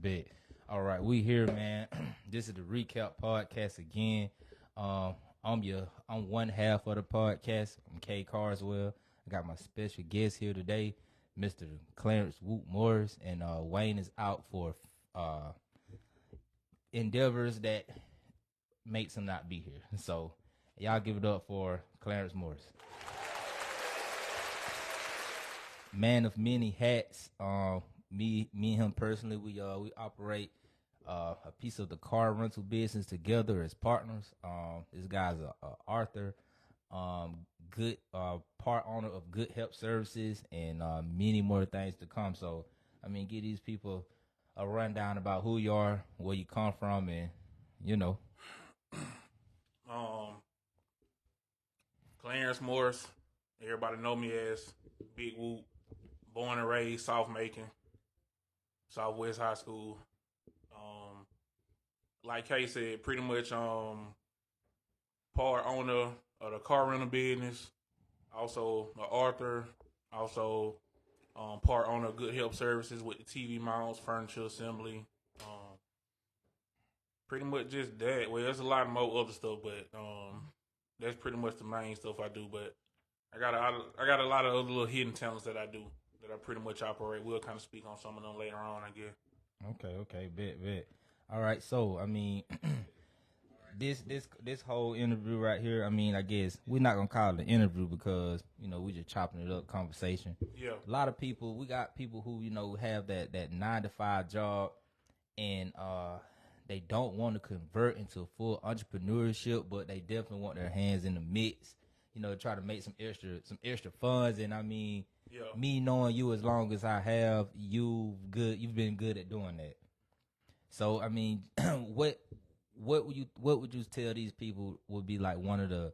Bet. All right, we here, man. This is the recap podcast again. Um, I'm one half of the podcast. I'm K Carswell. I got my special guest here today, Mr. Clarence Morss, and Wayne is out for uh endeavors that makes him not be here. So y'all give it up for Clarence Morris, man of many hats. Me and him personally, we operate a piece of the car rental business together as partners. This guy's a Arthur, good part owner of Good Help Services, and many more things to come. So, I mean, give these people a rundown about who you are, where you come from, and you know. Um, Clarence Morris, everybody know me as Big Whoop. Born and raised South Macon, Southwest High School. Like Kay said, pretty much part owner of the car rental business. Also an author. Also part owner of Good Help Services with the TV mounts, furniture assembly. Pretty much just that. Well, there's a lot more other stuff, but that's pretty much the main stuff I do. But I got a lot of other little hidden talents that I do that I pretty much operate. We'll kind of speak on some of them later on, I guess. Okay, bet. All right, so I mean, this whole interview right here. I mean, I guess we're not gonna call it an interview because we just chopping it up conversation. Yeah. A lot of people, we got people who have that 9 to 5 job, and they don't want to convert into full entrepreneurship, but they definitely want their hands in the mix. Try to make some extra funds. And I mean, Yeah. me knowing you as long as I have, you've been good at doing that. So I mean, what would you tell these people would be like one of the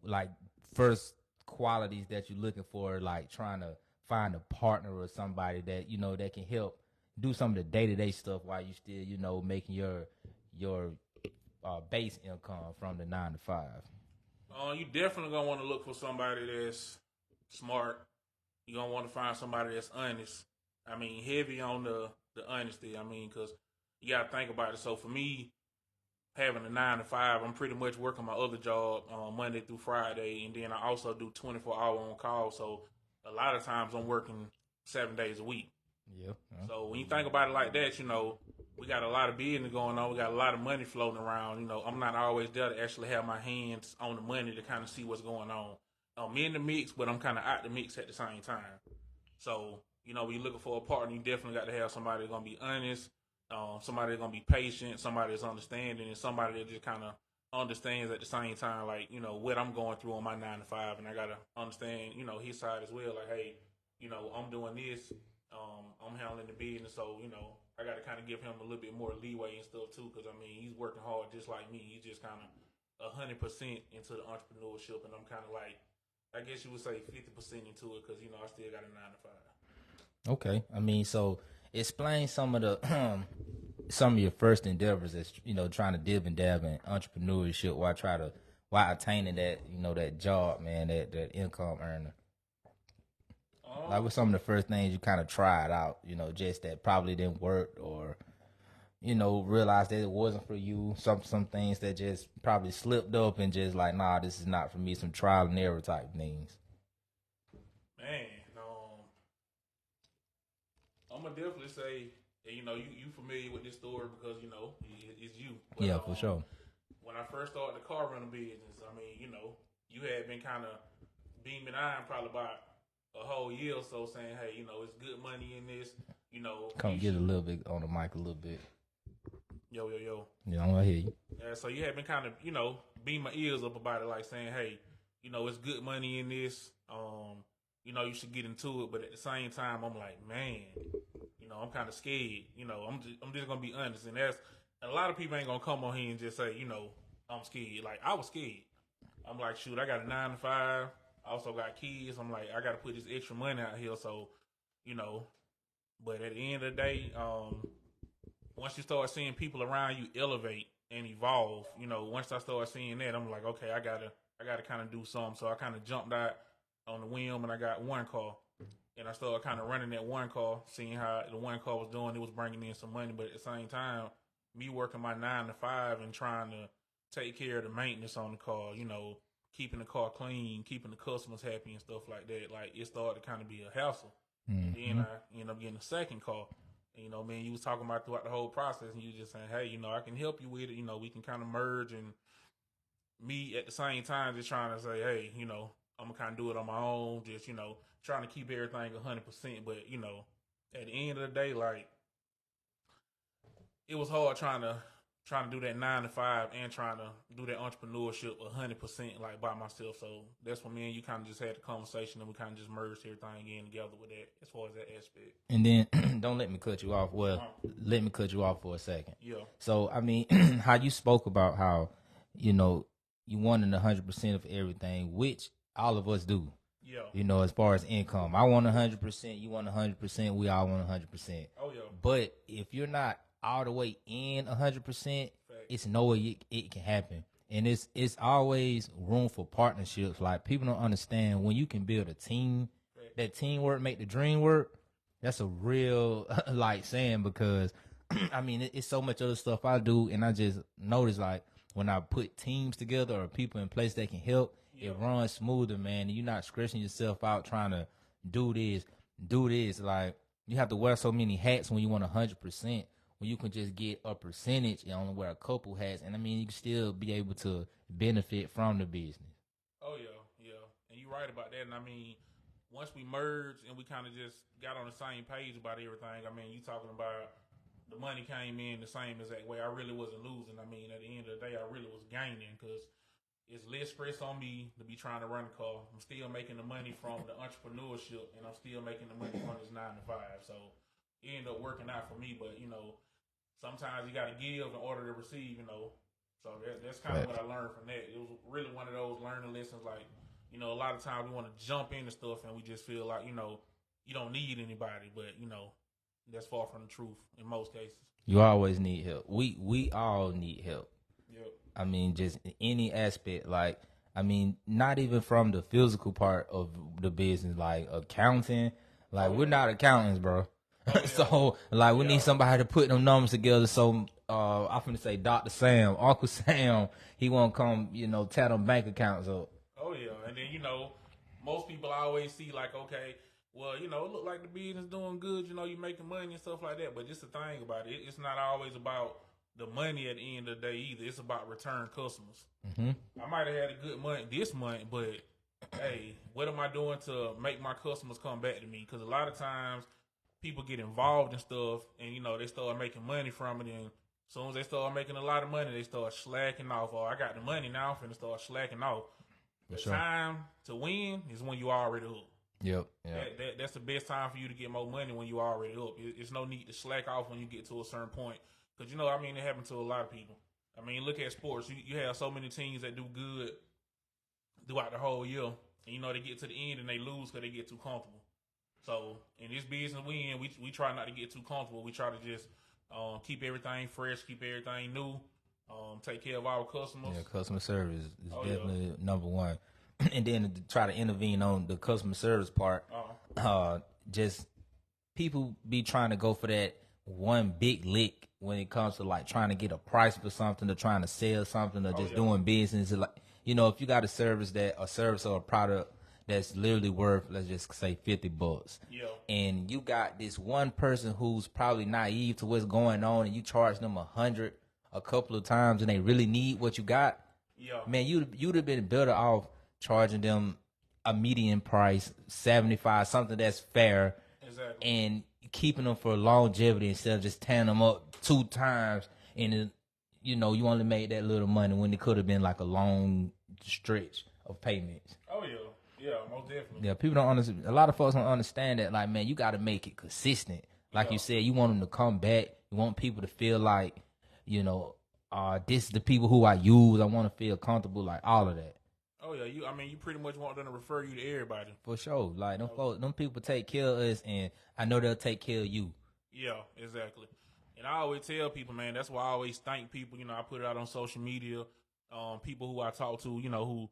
like first qualities that you're looking for, like trying to find a partner or somebody that that can help do some of the day-to-day stuff while you still making your base income from the 9 to 5? You definitely gonna want to look for somebody that's smart. You gonna want to find somebody that's honest. I mean, heavy on the honesty. I mean, because you gotta think about it. So for me, having a 9 to 5, I'm pretty much working my other job Monday through Friday, and then I also do 24-hour on call. So a lot of times I'm working 7 days a week. Yeah. So when you think about it like that, we got a lot of business going on. We got a lot of money floating around. I'm not always there to actually have my hands on the money to kind of see what's going on. I'm in the mix, but I'm kind of out the mix at the same time. So, when you're looking for a partner, you definitely got to have somebody that's going to be honest, somebody that's going to be patient, somebody that's understanding, and somebody that just kind of understands at the same time, like, what I'm going through on my 9 to 5. And I got to understand, his side as well. Like, hey, I'm doing this. I'm handling the business, so I got to kind of give him a little bit more leeway and stuff too, because I mean he's working hard just like me. He's just kind of 100% into the entrepreneurship, and I'm kind of like, I guess you would say 50% into it, because I still got a 9 to 5. Okay, I mean, so explain some of the some of your first endeavors as trying to dib and dab in entrepreneurship while attaining that that job, man, that income earner. Like, what's some of the first things you kind of tried out, just that probably didn't work, or, realized that it wasn't for you? Some things that just probably slipped up and just like, nah, this is not for me, some trial and error type things. Man, I'm going to definitely say, you familiar with this story because, it's you. But, Yeah, for sure. When I first started the car rental business, I mean, you had been kind of beaming iron probably about a whole year or so, saying, hey, it's good money in this, Come get a little bit on the mic a little bit. Yo. Yeah, I'm gonna hear you. Yeah, so you had been kind of, beating my ears up about it, like saying, hey, it's good money in this. You should get into it. But at the same time, I'm like, man, I'm kind of scared. I'm just gonna be honest, and a lot of people ain't gonna come on here and just say, I'm scared. Like, I was scared. I'm like, shoot, I got a 9 to 5. I also got kids. I'm like, I got to put this extra money out here. So, but at the end of the day, once you start seeing people around you elevate and evolve, once I start seeing that, I'm like, okay, I gotta kind of do something. So I kind of jumped out on the whim, and I got one car. And I started kind of running that one car, seeing how the one car was doing. It was bringing in some money, but at the same time, me working my 9 to 5 and trying to take care of the maintenance on the car, keeping the car clean, keeping the customers happy and stuff like that. Like it started to kind of be a hassle. And then I ended up getting a second car. And, man, you was talking about throughout the whole process, and you was just saying, hey, I can help you with it. We can kind of merge, and me at the same time just trying to say, hey, I'm gonna kind of do it on my own, just trying to keep everything 100%. But at the end of the day, like it was hard trying to do that 9 to 5 and trying to do that entrepreneurship 100% like by myself. So that's when me and you kind of just had the conversation, and we kind of just merged everything in together with that as far as that aspect. And then don't let me cut you off. Well, let me cut you off for a second. Yeah. So I mean, how you spoke about how you wanted 100% of everything, which all of us do. Yeah. As far as income, I want 100%. You want 100%. We all want 100%. Oh yeah. But if you're not all the way in 100%, it's no way it can happen. And it's always room for partnerships. Like people don't understand when you can build a team, that teamwork make the dream work. That's a real like saying, because I mean it's so much other stuff I do, and I just notice like when I put teams together or people in place that can help, it runs smoother, man. And you're not stressing yourself out trying to do this. Like you have to wear so many hats when you want 100%. When you can just get a percentage and only wear a couple hats, and I mean you can still be able to benefit from the business. Oh yeah, and you're right about that. And I mean, once we merged and we kind of just got on the same page about everything, I mean, you talking about the money came in the same exact way. I really wasn't losing. I mean, at the end of the day, I really was gaining because it's less stress on me to be trying to run a car. I'm still making the money from the entrepreneurship, and I'm still making the money from this 9 to 5. So it ended up working out for me. But sometimes you got to give in order to receive. So that's kind of what I learned from that. It was really one of those learning lessons. Like a lot of times we want to jump into stuff and we just feel like you don't need anybody, but that's far from the truth in most cases. You always need help. We all need help. Yep. I mean, just any aspect. Like, I mean, not even from the physical part of the business, like accounting. Like, we're not accountants, bro. So, like, we need somebody to put them numbers together. So, I'm finna say Dr. Sam, Uncle Sam, he won't come, tear them bank accounts up. Oh, yeah. And then, most people always see, like, okay, well, it look like the business doing good, you making money and stuff like that. But just the thing about it, it's not always about the money at the end of the day either. It's about return customers. I might have had a good month this month, but, hey, what am I doing to make my customers come back to me? Because a lot of times people get involved in stuff and, they start making money from it. And as soon as they start making a lot of money, they start slacking off. Oh, I got the money now, I'm finna start slacking off. The time to win is when you already up. Yep. That's the best time for you to get more money when you already up. It's no need to slack off when you get to a certain point. Because, it happens to a lot of people. I mean, look at sports. You have so many teams that do good throughout the whole year. And, they get to the end and they lose because they get too comfortable. So, in this business we in, we try not to get too comfortable. We try to just keep everything fresh, keep everything new, take care of our customers. Yeah, customer service is definitely number one. And then to try to intervene on the customer service part, just people be trying to go for that one big lick when it comes to like trying to get a price for something or trying to sell something or just doing business. Like, if you got a service or a product that's literally worth, let's just say $50. Yeah. And you got this one person who's probably naive to what's going on, and you charge them $100 a couple of times, and they really need what you got. Yeah. Man, you'd have been better off charging them a median price, 75, something that's fair, exactly, and keeping them for longevity instead of just tearing them up 2 times, and you only made that little money when it could have been like a long stretch of payments. Oh yeah. Yeah, most definitely. Yeah, people don't understand. A lot of folks don't understand that. Like, man, you got to make it consistent. Like you said, you want them to come back. You want people to feel like, this is the people who I use. I want to feel comfortable. Like all of that. Oh yeah, you pretty much want them to refer you to everybody. For sure. Like them people take care of us, and I know they'll take care of you. Yeah, exactly. And I always tell people, man, that's why I always thank people. I put it out on social media. People who I talk to, who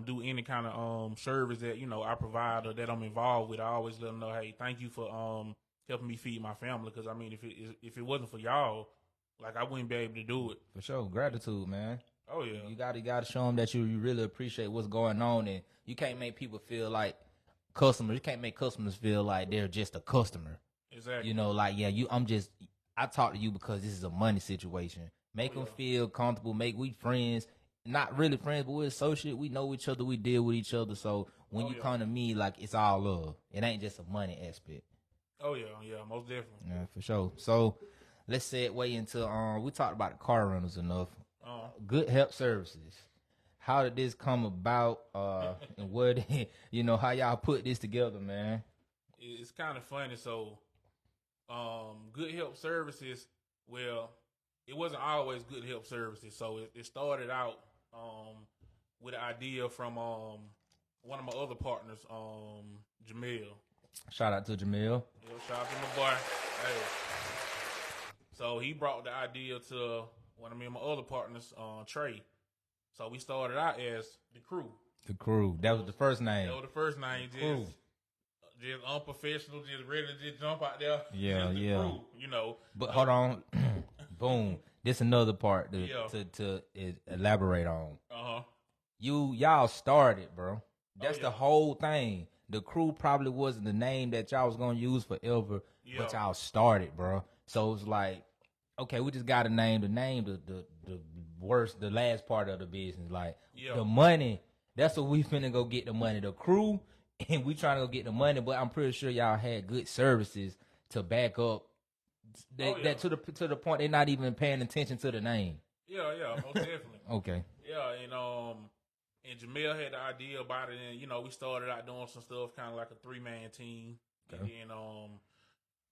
do any kind of service that I provide or that I'm involved with, I always let them know, hey, thank you for helping me feed my family. Because I mean, if it wasn't for y'all, like I wouldn't be able to do it. For sure, gratitude, man. Oh yeah, You gotta show them that you really appreciate what's going on, and you can't make people feel like customers. You can't make customers feel like they're just a customer. exactly. Like I talk to you because this is a money situation. Make them feel comfortable. We friends, not really friends, but we're associates. We know each other. We deal with each other. So when you come to me, like it's all love. It ain't just a money aspect. Oh yeah, most definitely. Yeah, for sure. So let's segue into we talked about the car rentals enough. Good help services. How did this come about? And what how y'all put this together, man? It's kind of funny. So, good help services. Well, it wasn't always good help services. So it started out with an idea from one of my other partners, Jamil. Shout out to Jamil. Yeah, shout out to my boy. Hey. So he brought the idea to one of me and my other partners, Trey. So we started out as the crew. The crew. That was the first name. That was the first name. Just unprofessional, just ready to just jump out there. Yeah, just the crew, But hold on. Boom. This another part to elaborate on. Y'all started, bro. That's the whole thing. The crew probably wasn't the name that y'all was gonna use forever, but y'all started, bro. So it's like, okay, we just got to name the last part of the business, like the money. That's what we finna go get the money. The crew, and we trying to go get the money, but I'm pretty sure y'all had good services to back up that to the point they're not even paying attention to the name. Yeah, most definitely. Okay. Yeah, and Jamil had the idea about it, and we started out doing some stuff, kind of like a 3-man team, and then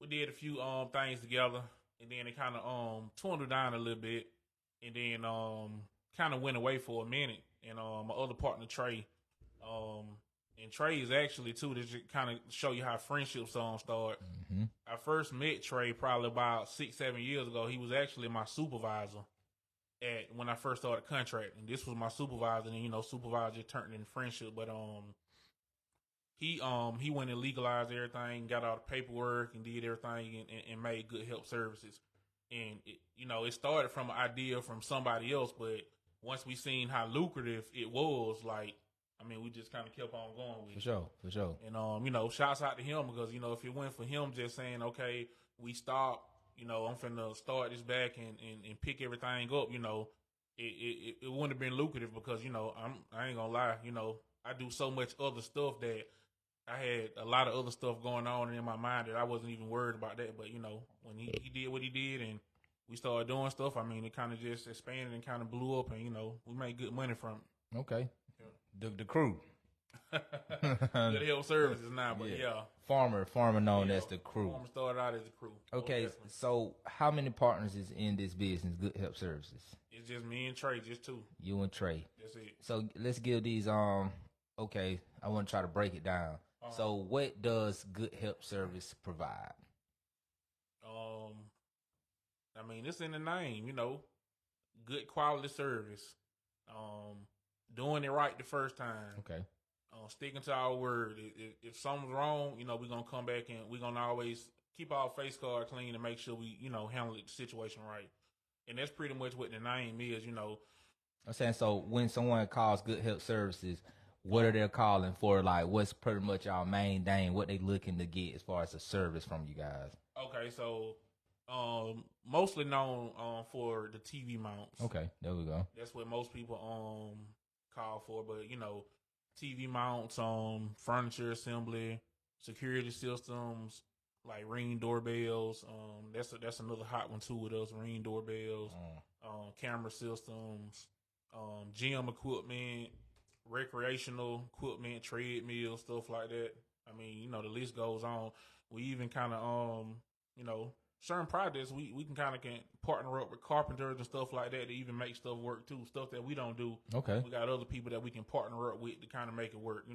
we did a few things together, and then it kind of dwindled down a little bit, and then kind of went away for a minute, and my other partner Trey, and Trey is actually too to just kind of show you how friendships start. Mm-hmm. I first met Trey probably about 6-7 years ago. He was actually my supervisor when I first started contracting. This was my supervisor, and supervisor turned into friendship. But he went and legalized everything, got all the paperwork, and did everything, and made good help services. And it started from an idea from somebody else, but once we seen how lucrative it was, like, I mean, we just kind of kept on going with it. For sure. And shouts out to him, because if it went for him just saying, okay, we stop, I'm finna start this back and pick everything up, it wouldn't have been lucrative, because I ain't gonna lie, I do so much other stuff that I had a lot of other stuff going on in my mind that I wasn't even worried about that. But when he did what he did and we started doing stuff, I mean, it kind of just expanded and kind of blew up, and we made good money from it. Okay. The crew. Good help services now, but Farmer known as the crew. Farmer started out as the crew. Okay, so how many partners is in this business, Good Help Services? It's just me and Trey, just two. You and Trey. That's it. So let's give these okay, I want to try to break it down. So what does Good Help Service provide? I mean, it's in the name, good quality service. Doing it right the first time. Okay. Sticking to our word. If something's wrong, we're gonna come back and we're gonna always keep our face card clean and make sure we, handle the situation right. And that's pretty much what the name is, I'm saying, so when someone calls Good Help Services, what are they calling for? Like, what's pretty much our main thing? What they looking to get as far as a service from you guys? Okay, so mostly known for the TV mounts. Okay, there we go. That's what most people call for, but TV mounts, furniture assembly, security systems, like Ring doorbells. That's another hot one too with us. Ring doorbells, camera systems, gym equipment, recreational equipment, treadmill, stuff like that. I mean, the list goes on. We even kind of certain projects we can kind of partner up with carpenters and stuff like that to even make stuff work too. Stuff that we don't do. Okay. We got other people that we can partner up with to kind of make it work.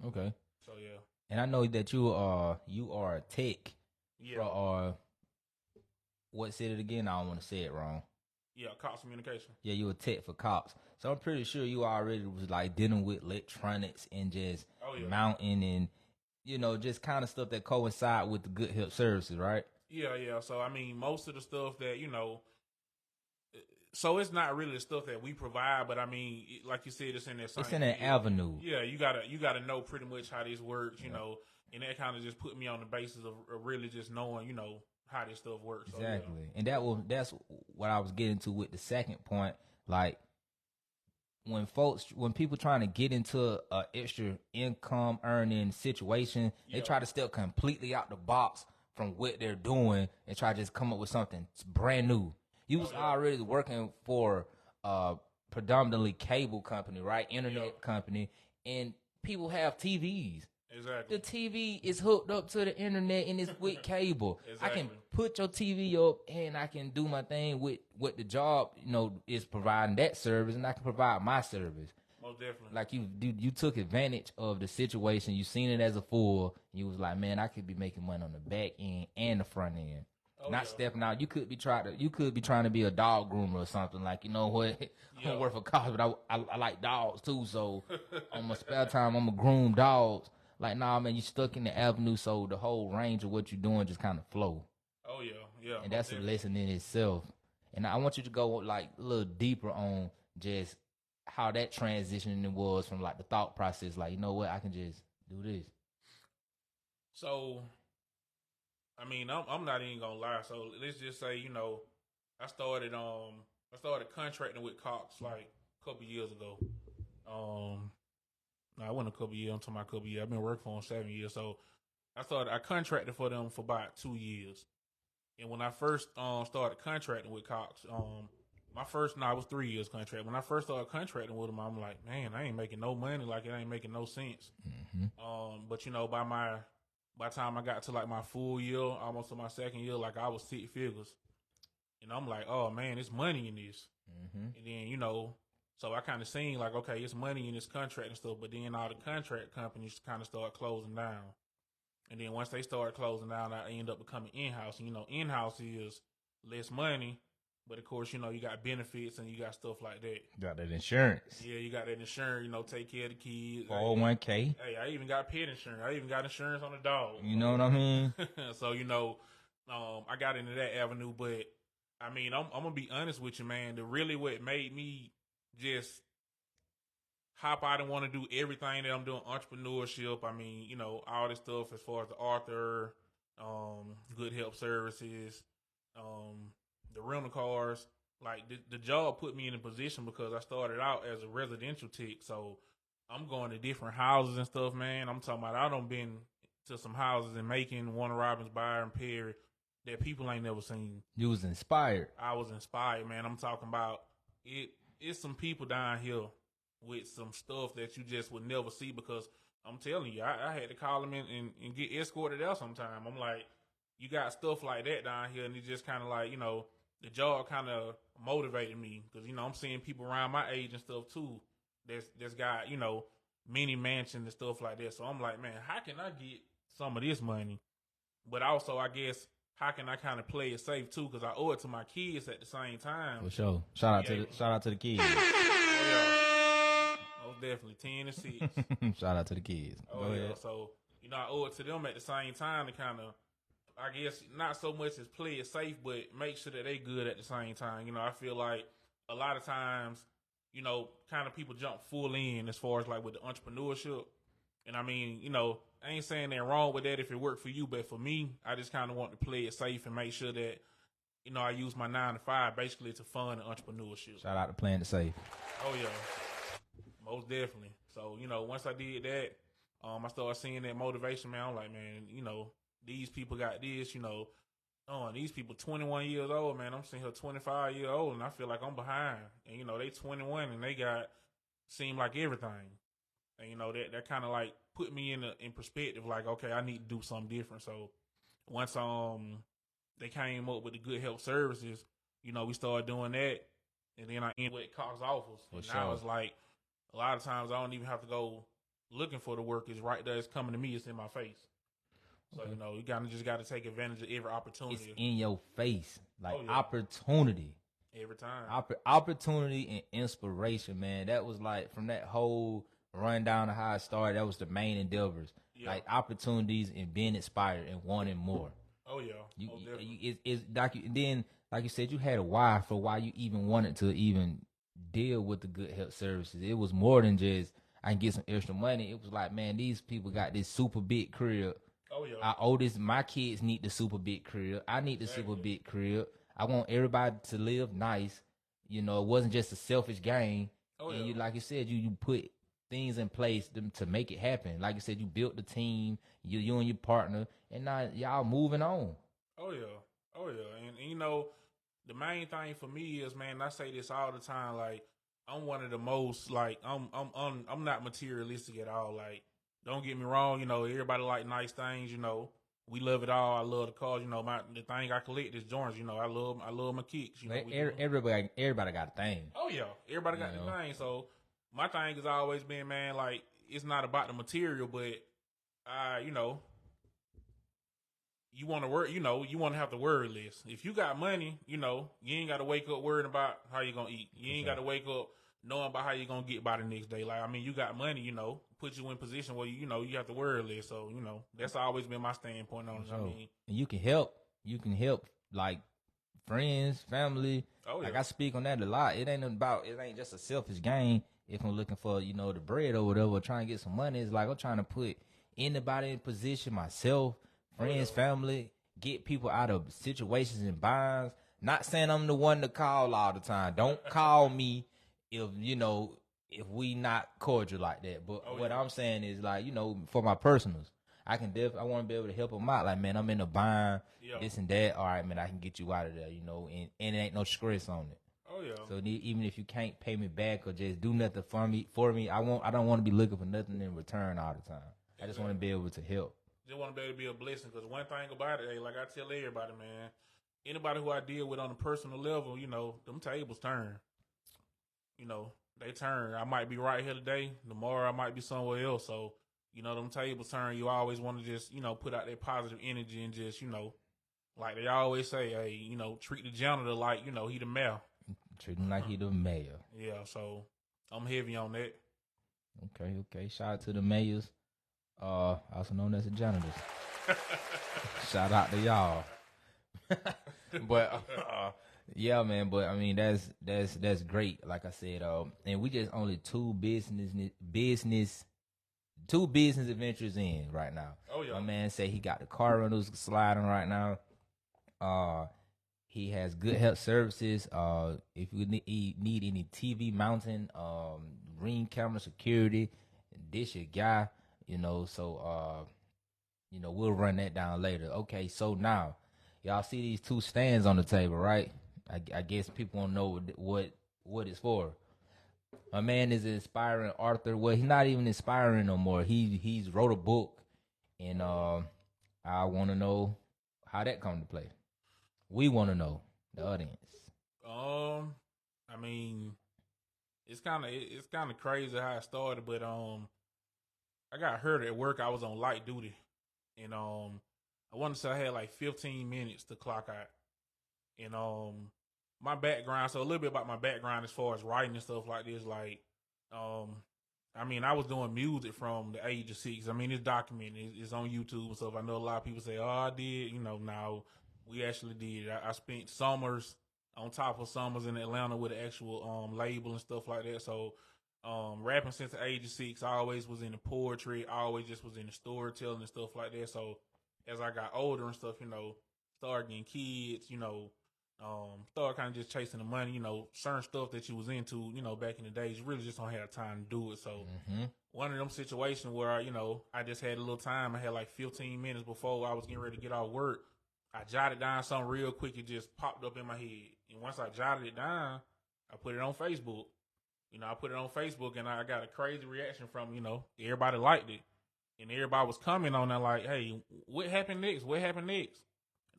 Okay. So yeah. And I know that you are a tech. Yeah. For, what said it again? I don't want to say it wrong. Yeah, Cox Communication. Yeah, you were tech for Cox. So I'm pretty sure you already was like dealing with electronics and just mounting and just kind of stuff that coincide with the good help services, right? Yeah. So I mean, most of the stuff that so it's not really the stuff that we provide, but I mean, like you said, it's in that same. It's in an avenue. Yeah, you gotta know pretty much how this works, you know, and that kind of just put me on the basis of really just knowing, how this stuff works. Exactly, so, and that's what I was getting to with the second point, like. When people trying to get into a extra income earning situation, they try to step completely out the box from what they're doing and try to just come up with something brand new. You was already working for a predominantly cable company, right? Internet company, and people have TVs. Exactly. The TV is hooked up to the internet and it's with cable. Exactly. I can put your TV up and I can do my thing with what the job, is providing that service, and I can provide my service. Most definitely. Like you took advantage of the situation. You seen it as a fool. You was like, man, I could be making money on the back end and the front end. Not stepping out. You could be trying to be a dog groomer or something. Like, you know what? I don't work for cops, but I like dogs too. So on my spare time, I'm gonna groom dogs. Like, nah, man, you stuck in the avenue, so the whole range of what you're doing just kind of flow. Oh yeah. And that's a lesson in itself. And I want you to go like a little deeper on just how that transition was from like the thought process. Like, you know what, I can just do this. So, I mean, I'm not even gonna lie. So let's just say, I started contracting with Cox like a couple years ago. I went a couple years into my couple years. I've been working for them 7 years. So I contracted for them for about 2 years. And when I first started contracting with Cox, I was 3 years contract. When I first started contracting with them, I'm like, man, I ain't making no money. Like, it ain't making no sense. Mm-hmm. But by the time I got to like my full year, almost to my second year, like I was 6 figures. And I'm like, oh man, it's money in this. Mm-hmm. And then, so I kind of seen like, okay, it's money in this contract and stuff, but then all the contract companies kind of start closing down. And then once they start closing down, I end up becoming in-house. And, in-house is less money, but of course, you got benefits and you got stuff like that. Got that insurance. Yeah, you got that insurance, take care of the kids. 401k. Hey, I even got pet insurance. I even got insurance on the dog. You know what I mean? So, I got into that avenue, but I mean, I'm going to be honest with you, man. What made me just hop out and want to do everything that I'm doing, entrepreneurship. I mean, all this stuff as far as the author, good help services, the rental cars. Like the job put me in a position because I started out as a residential tech. So I'm going to different houses and stuff, man. I'm talking about I done been to some houses in Macon, Warner Robins, Byron, Perry that people ain't never seen. You was inspired. I was inspired, man. I'm talking about it. It's some people down here with some stuff that you just would never see because I'm telling you, I had to call them in and get escorted out sometime. I'm like, you got stuff like that down here, and it just kind of like, the job kind of motivated me because, I'm seeing people around my age and stuff too that's got, mini mansions and stuff like that. So I'm like, man, how can I get some of this money? But also, I guess, how can I kind of play it safe too? Because I owe it to my kids at the same time. For sure. Shout out to the kids. Oh, yeah. Most definitely 10 and 6. Shout out to the kids. Oh yeah. So I owe it to them at the same time to kind of, I guess, not so much as play it safe, but make sure that they good at the same time. I feel like a lot of times, kind of people jump full in as far as like with the entrepreneurship. And I mean, I ain't saying they're wrong with that if it worked for you, but for me, I just kind of want to play it safe and make sure that, I use my 9 to 5 basically to fund entrepreneurship. Shout out to playing it safe. Oh yeah, most definitely. So once I did that, I started seeing that motivation. Man, I'm like, man, these people got this. These people 21 years old. Man, I'm sitting here 25 years old, and I feel like I'm behind. And they 21 and they seem like everything. And that kind of like put me in perspective. Like, okay, I need to do something different. So once they came up with the good help services, we started doing that, and then I ended with Cox offers. And now it's like a lot of times I don't even have to go looking for the work. It's right there. It's coming to me. It's in my face. So you just got to take advantage of every opportunity. It's in your face, like opportunity. every time. Opportunity and inspiration, man. That was like from that whole rundown of how it started. That was the main endeavors, like opportunities and being inspired and wanting more. Oh yeah, It's like then, like you said, you had a why for why you even wanted to even deal with the good health services. It was more than just I can get some extra money. It was like, man, these people got this super big crib. Oh yeah. My kids need the super big crib. I need the super big crib. I want everybody to live nice. You know, it wasn't just a selfish gain. Oh and yeah. you, like you said, you put things in place to make it happen. Like you said, you built the team, you and your partner, and now y'all moving on. Oh yeah. Oh yeah. And you know, the main thing for me is, man, I say this all the time, like I'm one of the most like I'm not materialistic at all. Like, don't get me wrong, you know, everybody like nice things, you know. We love it all. I love the cars, you know. The thing I collect is joints, you know. I love my kicks, you know. Everybody got a thing. Oh yeah, everybody got the thing. So my thing has always been, man, like it's not about the material, but you know, you want to work, you know, you want to have the word list. If you got money, you know, you ain't got to wake up worrying about how you gonna eat. You ain't got to wake up knowing about how you gonna get by the next day. Like, I mean, you got money, you know, put you in position where you know you have the word list. So you know, that's always been my standpoint on it. I mean, and you can help. Like friends, family. Oh yeah. Like I speak on that a lot. It ain't just a selfish gain. If I'm looking for, you know, the bread or whatever, trying to get some money, it's like I'm trying to put anybody in position, myself, friends, family, get people out of situations and binds. Not saying I'm the one to call all the time. Don't call me if, you know, if we not cordial like that. But what I'm saying is, like, you know, for my personals, I want to be able to help them out. Like, man, I'm in a bind, this and that. All right, man, I can get you out of there, you know, and it ain't no stress on it. Oh yeah. So even if you can't pay me back or just do nothing for me, I don't want to be looking for nothing in return all the time. I just want to be able to help. Just want to be able to be a blessing. Because one thing about it, hey, like I tell everybody, man, anybody who I deal with on a personal level, you know, them tables turn. You know, they turn. I might be right here today. Tomorrow I might be somewhere else. So, you know, them tables turn. You always want to just, you know, put out that positive energy and just, you know, like they always say, hey, you know, treat the janitor like, you know, he the mayor. Treat him like he the mayor. Yeah, so I'm heavy on that. Okay. Shout out to the mayors, also known as the janitors. Shout out to y'all. But yeah, man. But I mean, that's great. Like I said, and we just only two business adventures in right now. Oh yeah. My man said he got the car rentals sliding right now. He has good health services. If you need any TV mounting, ring camera security, this your guy. You know, so you know, we'll run that down later. Okay, so now y'all see these two stands on the table, right? I guess people won't know what it's for. My man is inspiring author. Well, he's not even inspiring no more. He's wrote a book, and I want to know how that come to play. We want to know, the audience. I mean, it's kind of crazy how it started, but I got hurt at work. I was on light duty, and I want to say I had like 15 minutes to clock out, and my background. So a little bit about my background as far as writing and stuff like this. Like, I mean, I was doing music from the age of 6. I mean, it's documented. It's on YouTube and stuff. I know a lot of people say, "Oh, I did." You know, now we actually did. I spent summers on top of summers in Atlanta with an actual label and stuff like that. So rapping since the age of 6, I always was into poetry. I always just was into storytelling and stuff like that. So as I got older and stuff, you know, started getting kids, you know, started kind of just chasing the money, you know, certain stuff that you was into, you know, back in the days, you really just don't have time to do it. So one of them situations where, you know, I just had a little time. I had like 15 minutes before I was getting ready to get off work. I jotted down something real quick. It just popped up in my head. And once I jotted it down, I put it on Facebook. You know, I put it on Facebook and I got a crazy reaction from, you know, everybody liked it. And everybody was commenting on that like, hey, what happened next? What happened next?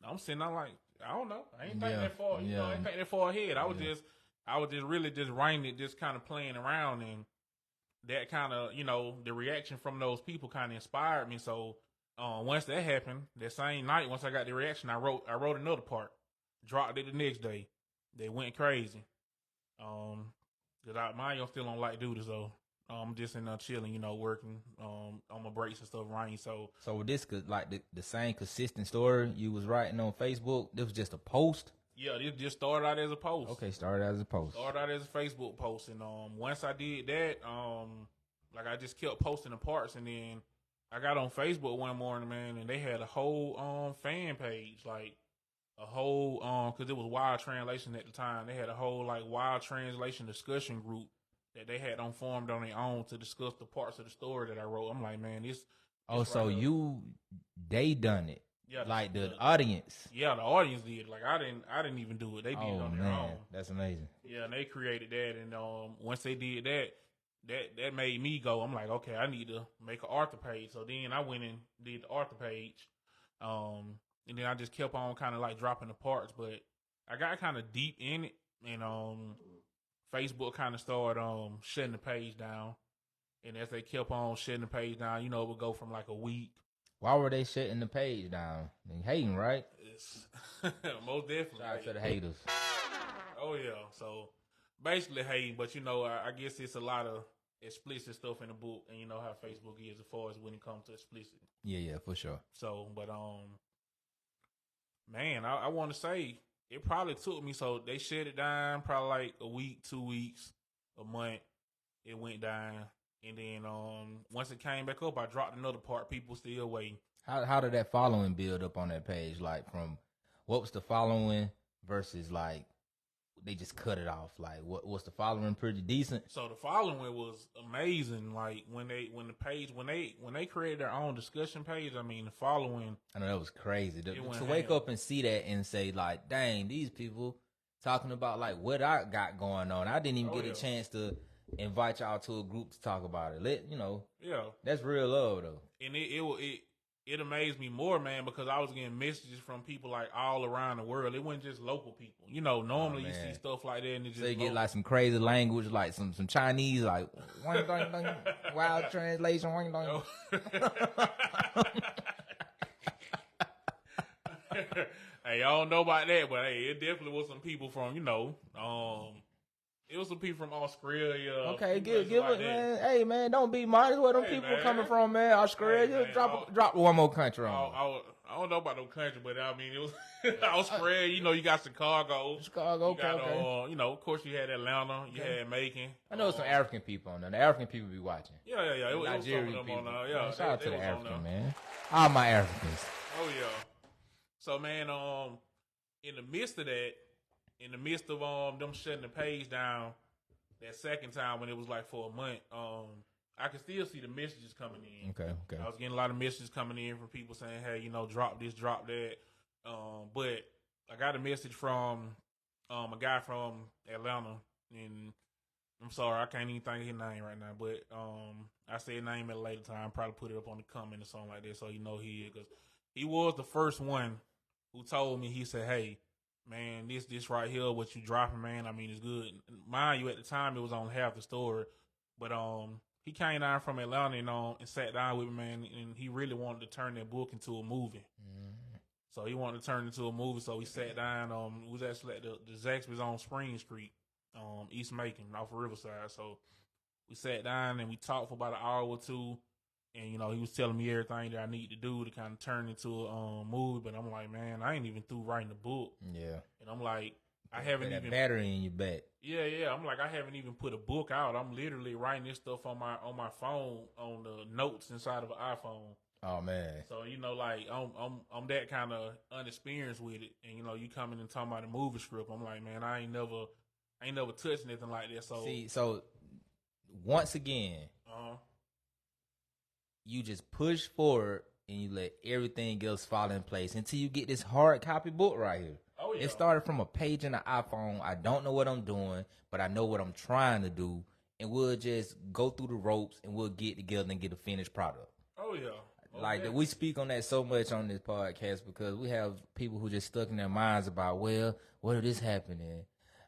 And I'm sitting there like, I don't know. I ain't thinking that far. You know, I ain't thinking that far ahead. I was just really just writing it, just kind of playing around. And that kind of, you know, the reaction from those people kind of inspired me. So once that happened, that same night, once I got the reaction, I wrote another part, dropped it the next day, they went crazy. Cause mine still don't like duty, so I'm just in there chilling, working on my breaks and stuff, right? So this could like the same consistent story you was writing on Facebook. This was just a post. Yeah, this just started out as a post. Okay, started out as a post. Started out as a Facebook post, and once I did that, like I just kept posting the parts, and then I got on Facebook one morning, man, and they had a whole fan page, like a whole because it was Wild Translation at the time. They had a whole like Wild Translation discussion group that they had formed on their own to discuss the parts of the story that I wrote. I'm like, man, this. Oh, so right they done it. Yeah, like the audience. Yeah, the audience did. Like I didn't even do it. They did it on their own. That's amazing. Yeah, and they created that, and once they did that made me go. I'm like, okay, I need to make an Arthur page. So then I went and did the Arthur page, and then I just kept on kind of like dropping the parts. But I got kind of deep in it, and Facebook kind of started shutting the page down. And as they kept on shutting the page down, it would go from like a week. Why were they shutting the page down? They hating, right? It's most definitely. Shout out to the haters. Oh yeah. So basically hating, but I guess it's a lot of explicit stuff in the book, and you know how Facebook is as far as when it comes to explicit. Yeah, for sure. So, but man, I want to say it probably took me. So they shut it down probably like a week, 2 weeks, a month. It went down. And then once it came back up, I dropped another part. People still waiting. How did that following build up on that page? Like from what was the following versus like they just cut it off? Like what's the following pretty decent? So the following was amazing. Like when they created their own discussion page, I mean the following. I know that was crazy. To wake up and see that and say like, dang, these people talking about like what I got going on. I didn't even get a chance to invite y'all to a group to talk about it. Yeah, that's real love though. And it amazed me more, man, because I was getting messages from people like all around the world. It wasn't just local people. Normally you see stuff like that, and it just so you get like some crazy language, like some Chinese, like wild translation. Hey, I don't know about that, but hey, it definitely was some people from it was some people from Australia. Okay, give it, like man. Hey, man, don't be modest. Where them people coming from, man? Australia. Hey, man, drop one more country on. I don't know about no country, but I mean, it was Australia. You got Chicago. Okay. Of course, you had Atlanta. You had Macon. I know some African people on there. The African people be watching. Yeah. It was some of them on there. Yeah, shout out to the African, man. All my Africans. Oh yeah. So man, in the midst of that. In the midst of them shutting the page down that second time when it was like for a month, I could still see the messages coming in. Okay. I was getting a lot of messages coming in from people saying, hey, drop this, drop that. But I got a message from a guy from Atlanta, and I'm sorry, I can't even think of his name right now, but I say his name at a later time, probably put it up on the comment or something like that so he is, because he was the first one who told me, he said, hey, man, this right here, what you dropping, man, I mean, it's good. Mind you, at the time, it was only half the story. But he came down from Atlanta and sat down with me, man, and he really wanted to turn that book into a movie. Mm-hmm. So he wanted to turn it into a movie, so we sat down. It was actually at the Zaxby's on Spring Street, East Macon, off of Riverside. So we sat down and we talked for about an hour or two. And, he was telling me everything that I need to do to kind of turn into a movie. But I'm like, man, I ain't even through writing the book. Yeah. And I'm like, I haven't even... battery in your back. Yeah. I'm like, I haven't even put a book out. I'm literally writing this stuff on my phone, on the notes inside of an iPhone. Oh, man. So, like, I'm that kind of unexperienced with it. And, you coming and talking about a movie script. I'm like, man, I ain't never touched anything like that. So... See, once again... You just push forward and you let everything else fall in place until you get this hard copy book right here. Oh, yeah. It started from a page in the iPhone. I don't know what I'm doing, but I know what I'm trying to do. And we'll just go through the ropes and we'll get together and get a finished product. Oh, yeah. Like, we speak on that so much on this podcast because we have people who just stuck in their minds about, well, what if this happening?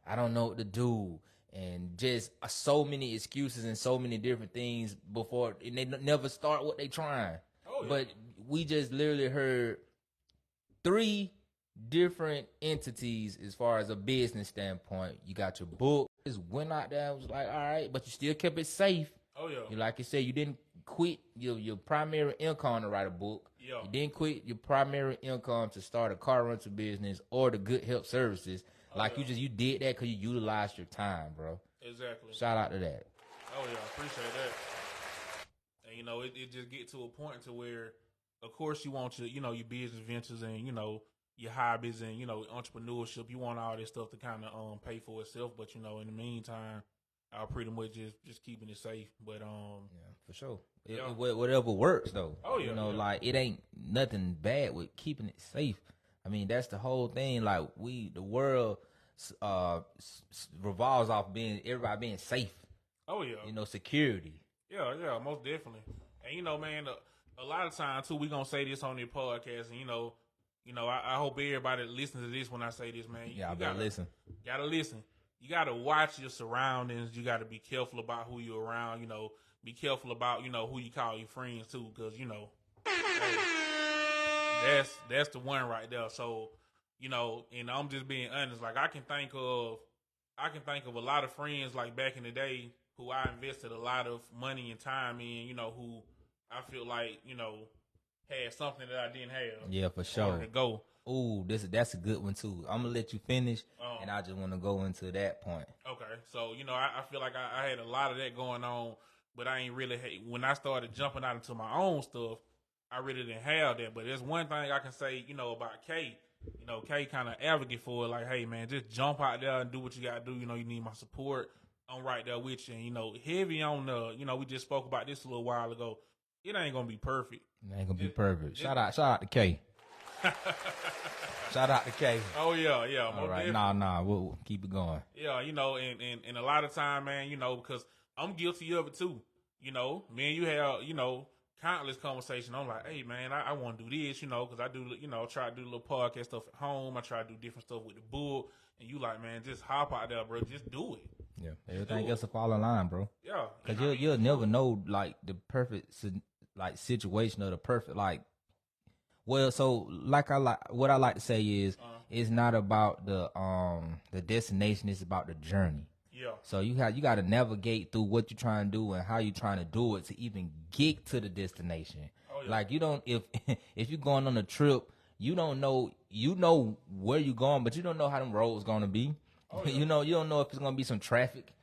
I don't know what to do. And just so many excuses and so many different things before, and they never start what they trying. Oh, yeah. But we just literally heard 3 different entities as far as a business standpoint. You got your book. Just went out there and was like, all right, but you still kept it safe. Oh yeah. You like you said, you didn't quit your primary income to write a book. Yeah. You didn't quit your primary income to start a car rental business or the good help services. You did that because you utilized your time, bro. Exactly. Shout out to that. Oh yeah, appreciate that. And you know, it just get to a point to where, of course, you want your business ventures and your hobbies and entrepreneurship. You want all this stuff to kind of pay for itself, but in the meantime, I'll pretty much just keeping it safe. But yeah, for sure. Whatever works though. Oh yeah, like it ain't nothing bad with keeping it safe. I mean, that's the whole thing. Like the world revolves off everybody being safe. Oh yeah. Security. Yeah, most definitely. And man, a lot of times too, we gonna say this on the podcast, and I hope everybody listens to this when I say this, man. Yeah, I better listen. Gotta listen. You gotta watch your surroundings. You gotta be careful about who you're around. Be careful about who you call your friends too, because hey, that's the one right there. So and I'm just being honest. Like I can think of a lot of friends like back in the day who I invested a lot of money and time in. Who I feel like had something that I didn't have. Yeah, for sure. To go. Ooh, that's a good one too. I'm gonna let you finish, and I just want to go into that point. Okay, so I feel like I had a lot of that going on, but I ain't really when I started jumping out into my own stuff, I really didn't have that. But there's one thing I can say, about Kay. Kay kind of advocate for it, like, hey man, just jump out there and do what you gotta do. You need my support. I'm right there with you. And heavy on the, we just spoke about this a little while ago. It ain't gonna be perfect. It ain't gonna be perfect. Shout out to Kay. Shout out to Kay. Oh yeah. All right, nah, we'll keep it going. Yeah, and a lot of time, man, because I'm guilty of it too. Me and you have, countless conversation. I'm like, hey man, I want to do this, because I do, try to do a little podcast stuff at home. I try to do different stuff with the book, and you like, man, just hop out there, bro, just do it. Yeah, everything else will fall in line, bro. Yeah, because you'll never know like the perfect situation or the perfect like. Well, so what I like to say is it's not about the destination, it's about the journey. Yeah. So you got to navigate through what you're trying to do and how you're trying to do it to even get to the destination. Oh, yeah. Like you don't if you're going on a trip, you don't know where you're going, but you don't know how them roads going to be. Oh, yeah. You don't know if it's going to be some traffic.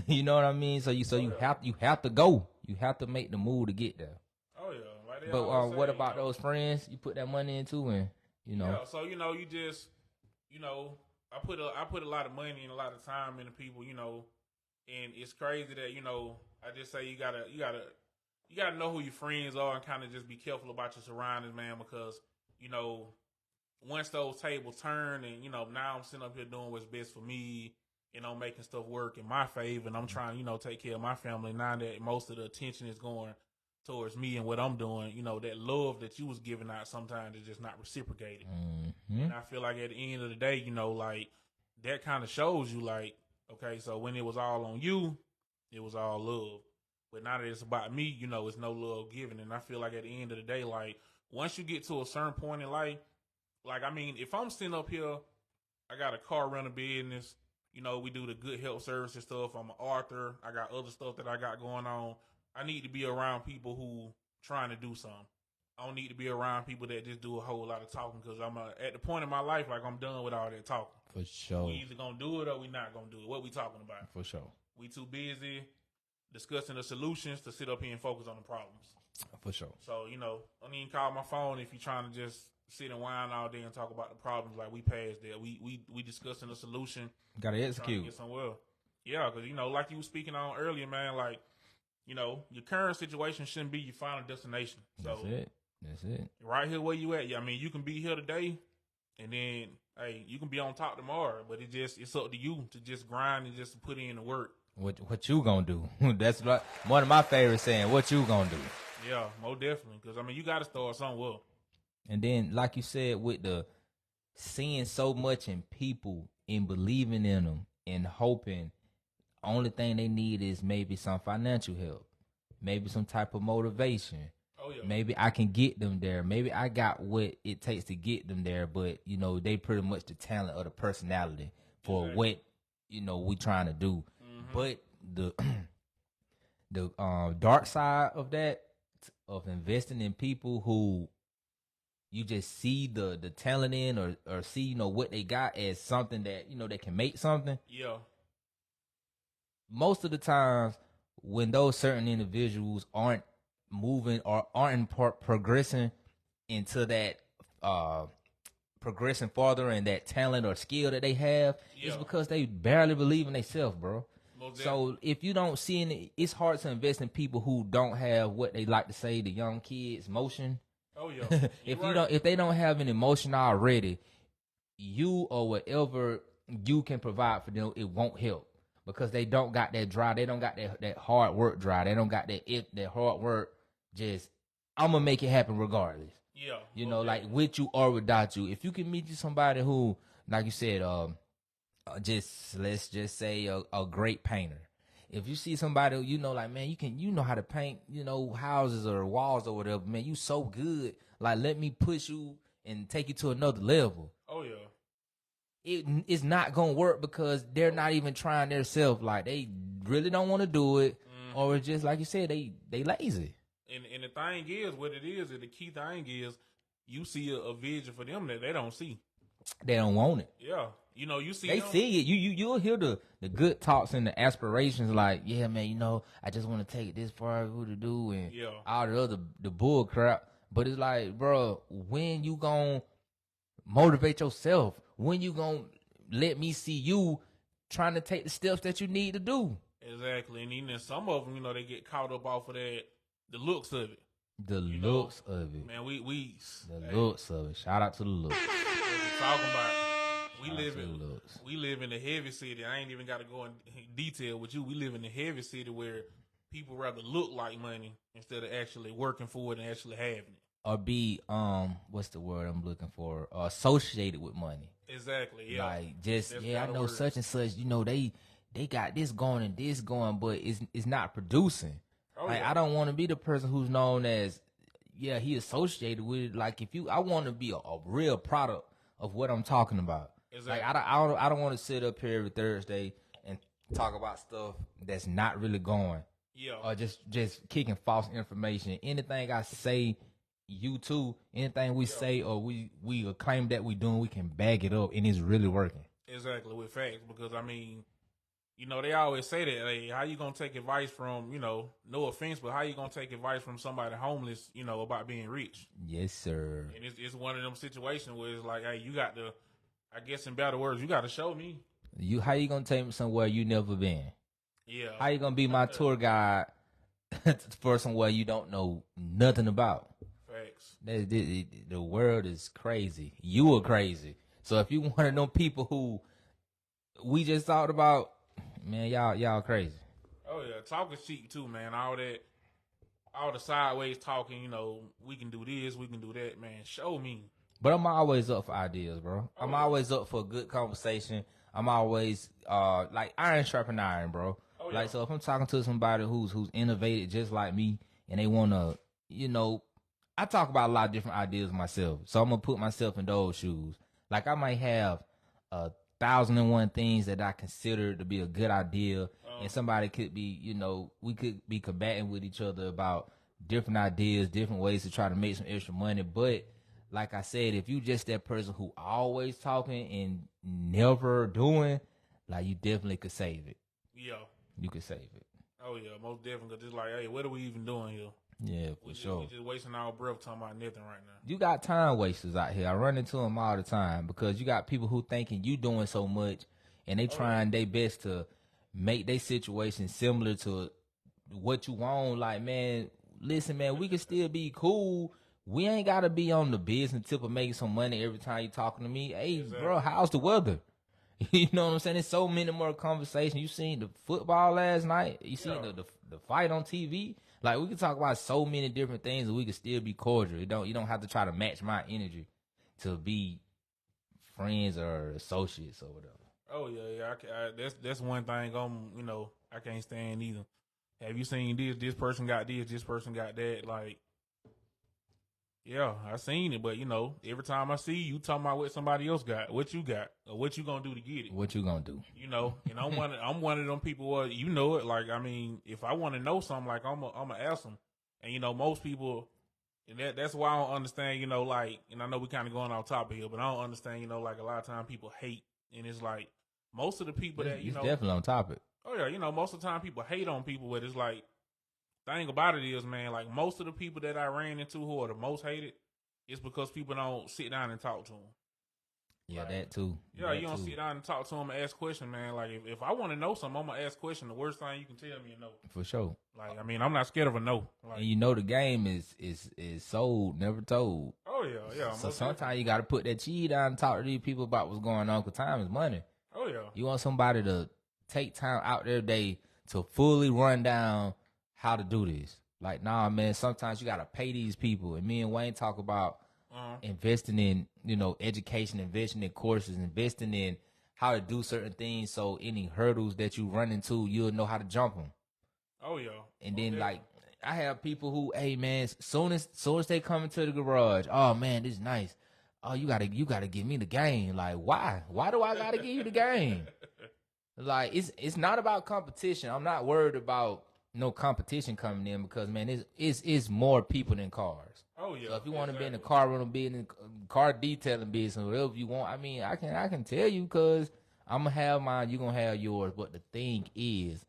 You know what I mean? So you have to go. You have to make the move to get there. Oh yeah. Like but what about those friends you put that money into and Yeah, so you just I put a lot of money and a lot of time into people, and it's crazy that I just say you gotta know who your friends are and kind of just be careful about your surroundings, man, because once those tables turn and now I'm sitting up here doing what's best for me, making stuff work in my favor, and I'm trying take care of my family. Now that most of the attention is going towards me and what I'm doing, that love that you was giving out sometimes is just not reciprocated. Mm-hmm. And I feel like at the end of the day, like that kind of shows you like, okay, so when it was all on you, it was all love. But now that it's about me, it's no love given. And I feel like at the end of the day, like once you get to a certain point in life, like, I mean, if I'm sitting up here, I got a car rental business, we do the good help services stuff. I'm an author. I got other stuff that I got going on. I need to be around people who trying to do something. I don't need to be around people that just do a whole lot of talking, because I'm at the point in my life, like I'm done with all that talking. For sure. We either going to do it or we not going to do it. What we talking about? For sure. We too busy discussing the solutions to sit up here and focus on the problems. For sure. So, don't even call my phone if you're trying to just sit and whine all day and talk about the problems. Like, we passed that. We discussing the solution. Got to execute. Get somewhere. Yeah, because, like you were speaking on earlier, man, like, your current situation shouldn't be your final destination. So That's it. Right here where you at. I mean, you can be here today, and then, hey, you can be on top tomorrow. But it's up to you to just grind and just put in the work. What you gonna do? That's like one of my favorite saying. What you gonna do? Yeah, most definitely. Because, I mean, you got to start somewhere. And then, like you said, with the seeing so much in people and believing in them and hoping, only thing they need is maybe some financial help, maybe some type of motivation. Oh yeah. Maybe I can get them there. Maybe I got what it takes to get them there, but you know, they pretty much the talent or the personality for what, you know, we trying to do. But the the dark side of that, of investing in people who you just see the talent in, or see, you know, what they got as something that, you know, they can make something. Yeah. Most of the times when those certain individuals aren't moving or aren't progressing into that progressing farther in that talent or skill that they have, it's because they barely believe in themselves, bro. So if you don't see any, it's hard to invest in people who don't have what they like to say, the young kids, motion. Oh yeah. If they don't have an emotion already, you or whatever you can provide for them, it won't help. Because they don't got that drive, they don't got that hard work drive, they don't got that hard work. Just I'm gonna make it happen regardless. Yeah, you know, like with you or without you. If you can meet you somebody who, like you said, just let's just say a great painter. If you see somebody, you know, like, man, you know how to paint, you know, houses or walls or whatever, man, you so good. Like, let me push you and take you to another level. Oh yeah. It's not gonna work because they're not even trying themselves. Like, they really don't want to do it, or it's just like you said, they lazy. And the thing is, what it is, and the key thing is, you see a vision for them that they don't see. They don't want it. Yeah, you know, you see they them. see it. You'll hear the good talks and the aspirations. Like, yeah, man, you know, I just want to take it this far, who to do, and all the other the bull crap. But it's like, bro, when you gonna motivate yourself? When you gonna let me see you trying to take the steps that you need to do? Exactly, and even some of them, you know, they get caught up off of that, the looks of it. The looks of it, man. Looks of it. Shout out to the looks. Talking about, we live in a heavy city. I ain't even got to go in detail with you. We live in a heavy city where people rather look like money instead of actually working for it and actually having it. Or be what's the word I'm looking for? Associated with money. Exactly. Yeah. Like, just I know such and such. You know, they got this going and this going, but it's not producing. I don't want to be the person who's known as, he associated with it. Like, I want to be a real product of what I'm talking about. Exactly. Like, I don't want to sit up here every Thursday and talk about stuff that's not really going. Yeah. Or just kicking false information. Anything I say, anything we say or we claim that we doing, we can bag it up, and it's really working. Exactly, with facts. Because I mean, you know, they always say that, hey, how you gonna take advice from, you know, no offense, but how you gonna take advice from somebody homeless, you know, about being rich? Yes, sir. And it's one of them situations where it's like, hey, you got to, I guess in better words, you got to show me. How you gonna take me somewhere you never been? Yeah. How you gonna be my tour guide for somewhere you don't know nothing about? Facts. The world is crazy. You are crazy. So if you one of them people who we just talked about, man, y'all crazy. Oh yeah, talk is cheap too, man. All the sideways talking, you know, we can do this, we can do that, man. Show me. But I'm always up for ideas, bro. I'm always up for a good conversation. I'm always like iron sharpen iron, bro. Like, so if I'm talking to somebody who's innovated just like me and they wanna, you know, I talk about a lot of different ideas myself. So I'm gonna put myself in those shoes. Like, I might have 1,001 things that I consider to be a good idea, and somebody could be, you know, we could be combating with each other about different ideas, different ways to try to make some extra money. But like I said, if you just that person who always talking and never doing, like, you definitely could save it. Yeah. You could save it. Oh yeah, most definitely. Just like, hey, what are we even doing here? Yeah, for sure. We just wasting our breath talking about nothing right now. You got time wasters out here. I run into them all the time because you got people who thinking you doing so much and they trying their best to make their situation similar to what you want. Like, man, listen, man, we can still be cool. We ain't got to be on the business tip of making some money every time you talking to me. Hey, bro, how's the weather? You know what I'm saying? There's so many more conversations. You seen the football last night? You seen the fight on TV? Like, we can talk about so many different things and we can still be cordial. You don't have to try to match my energy to be friends or associates or whatever. Oh yeah. That's one thing you know, I can't stand either. Have you seen this? This person got this. This person got that. Like, Yeah, I seen it, but you know, every time I see you talking about what somebody else got, what you got, or what you gonna do to get it. What you gonna do? You know, and I'm one of them people where you know it. Like, I mean, if I want to know something, like I'm gonna ask them. And you know, most people, and that's why I don't understand. You know, like, and I know we kind of going off topic here, but I don't understand. You know, like a lot of times people hate, and it's like most of the people that you It's know, definitely on topic. oh yeah, you know, most of the time people hate on people, but it's like thing about it is, man, like most of the people that I ran into who are the most hated, is because people don't sit down and talk to them. Yeah, Like, that too. yeah, That you don't too. sit down and talk to them and ask questions, man. Like, if I want to know something, I'm going to ask questions. The worst thing you can tell me is no. For sure. Like, I mean, I'm not scared of a no. Like, And you know the game is sold, never told. oh, yeah, yeah. So sometimes you got to put that cheese down and talk to these people about what's going on, because time is money. Oh, yeah. You want somebody to take time out their day to fully run down how to do this. Like, nah, man, sometimes you got to pay these people. And me and Wayne talk about investing in, you know, education, investing in courses, investing in how to do certain things, so any hurdles that you run into, you'll know how to jump them. Oh, yeah. And then, like, I have people who, hey, man, soon as they come into the garage, oh, man, this is nice. Oh, you gotta give me the game. Like, why? Why do I gotta give you the game? Like, it's not about competition. I'm not worried about no competition coming in, because, man, it's more people than cars. Oh, yeah. So if you want to be in the car rental business, car detailing business, whatever you want, I mean, I can tell you, because I'm gonna have mine, you gonna have yours. But the thing is,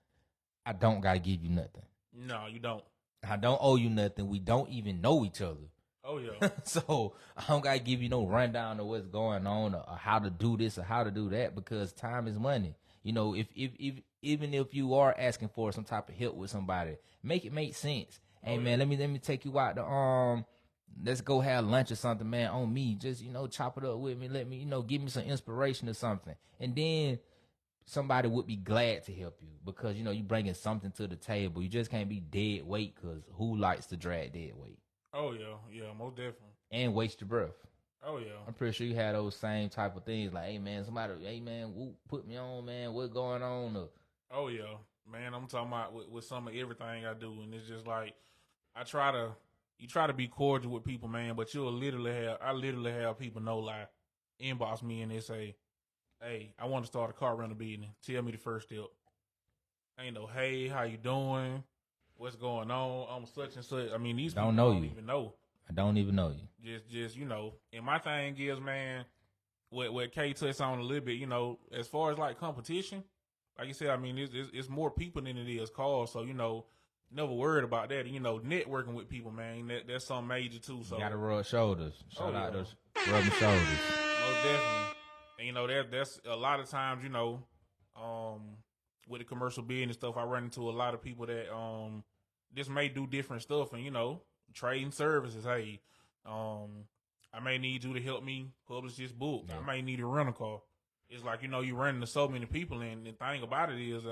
I don't gotta give you nothing. No, you don't. I don't owe you nothing. We don't even know each other. Oh, yeah. So I don't gotta give you no rundown of what's going on, or how to do this or how to do that, because time is money. You know, if even if you are asking for some type of help with somebody, make it make sense. Hey, man, let me take you out to let's go have lunch or something, man, on me. Just, you know, chop it up with me. Let me, you know, give me some inspiration or something. And then somebody would be glad to help you, because, you know, you bringing something to the table. You just can't be dead weight, because who likes to drag dead weight? Oh, yeah. Yeah, most definitely. And waste your breath. Oh, yeah. I'm pretty sure you had those same type of things. Like, hey, man, somebody, hey, man, whoop, put me on, man. What's going on? Oh, yeah. Man, I'm talking about with some of everything I do. And it's just like, you try to be cordial with people, man, but I literally have people no lie inbox me and they say, hey, I want to start a car rental business. Tell me the first step. Ain't no, hey, how you doing? What's going on? I'm such and such. I mean, these people don't even know. I don't even know you. Just you know. And my thing is, man, what K touched on a little bit, you know, as far as like competition, like you said, I mean, it's more people than it is cars. So, you know, never worried about that. You know, networking with people, man, that's something major too. So you gotta rub shoulders. Shout out those rubbing shoulders. Most definitely. And you know, that's a lot of times, you know, with the commercial business stuff, I run into a lot of people that just may do different stuff, and you know, trading services. Hey, I may need you to help me publish this book. Yeah. I may need a rental car. It's like, you know, you run into so many people, and the thing about it is,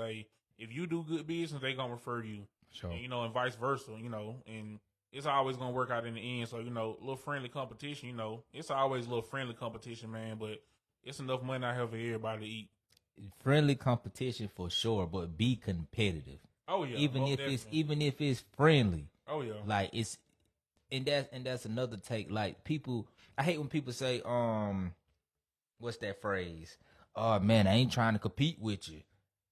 if you do good business, they gonna refer you. Sure. And, you know, and vice versa. You know, and it's always gonna work out in the end. So, you know, a little friendly competition. You know, it's always a little friendly competition, man. But it's enough money out here for everybody to eat. Friendly competition for sure, but be competitive. Oh yeah, even if it's friendly. Oh yeah, like it's and that's another take. Like, people, I hate when people say, what's that phrase? Oh man, I ain't trying to compete with you.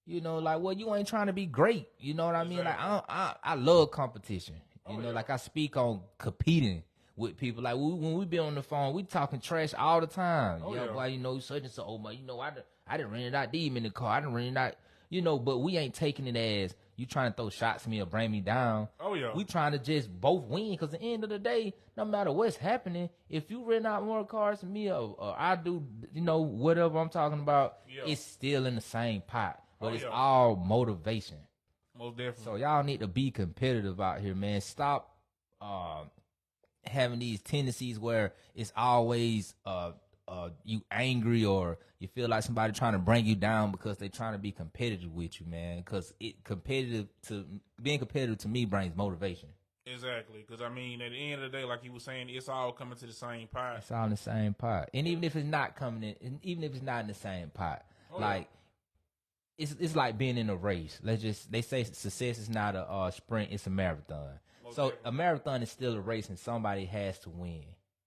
You know, like, well, you ain't trying to be great. You know what I mean? Like, I love competition. You know, like, I speak on competing with people. Like, when we be on the phone, we talking trash all the time. Boy, you know, such and so, oh my, you know, I didn't rent it out them in the car. I didn't rent it out, you know, but we ain't taking it as you trying to throw shots at me or bring me down. Oh yeah. We trying to just both win, because at the end of the day, no matter what's happening, if you rent out more cars than me or I do, you know, whatever I'm talking about, it's still in the same pot. But it's all motivation. Most definitely. So y'all need to be competitive out here, man. Stop having these tendencies where it's always you angry, or you feel like somebody trying to bring you down because they're trying to be competitive with you, man. Because being competitive to me brings motivation. Exactly, because I mean, at the end of the day, like you were saying, it's all coming to the same pot. It's all in the same pot, and even if it's not coming in, and even if it's not in the same pot, it's like being in a race. They say success is not a sprint; it's a marathon. So a marathon is still a race, and somebody has to win.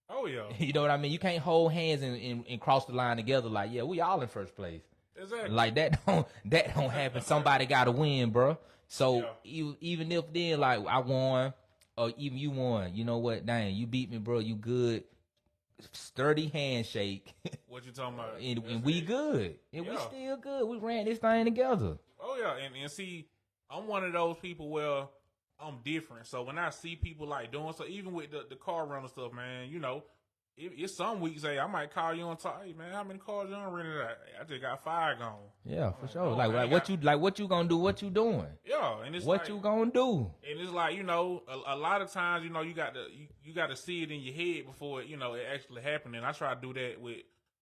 Oh yeah. You know what I mean? You can't hold hands and cross the line together like, yeah, we all in first place. Exactly. Like that don't happen. Somebody got to win, bro. So even if then like I won, or even you won, you know what? Dang, you beat me, bro. You good. Sturdy handshake. What you talking about? and we good. And we still good. We ran this thing together. Oh yeah, and see, I'm one of those people where I'm different. So when I see people like doing so, even with the car rental stuff, man, you know, it's some weeks, hey, I might call you and talk, hey man, how many cars you done rented? I just got 5 gone. Yeah, for sure. What you gonna do? What you doing? Yeah, and it's what you gonna do? And it's like, you know, a lot of times, you know, you got to see it in your head before you know it actually happened. And I try to do that with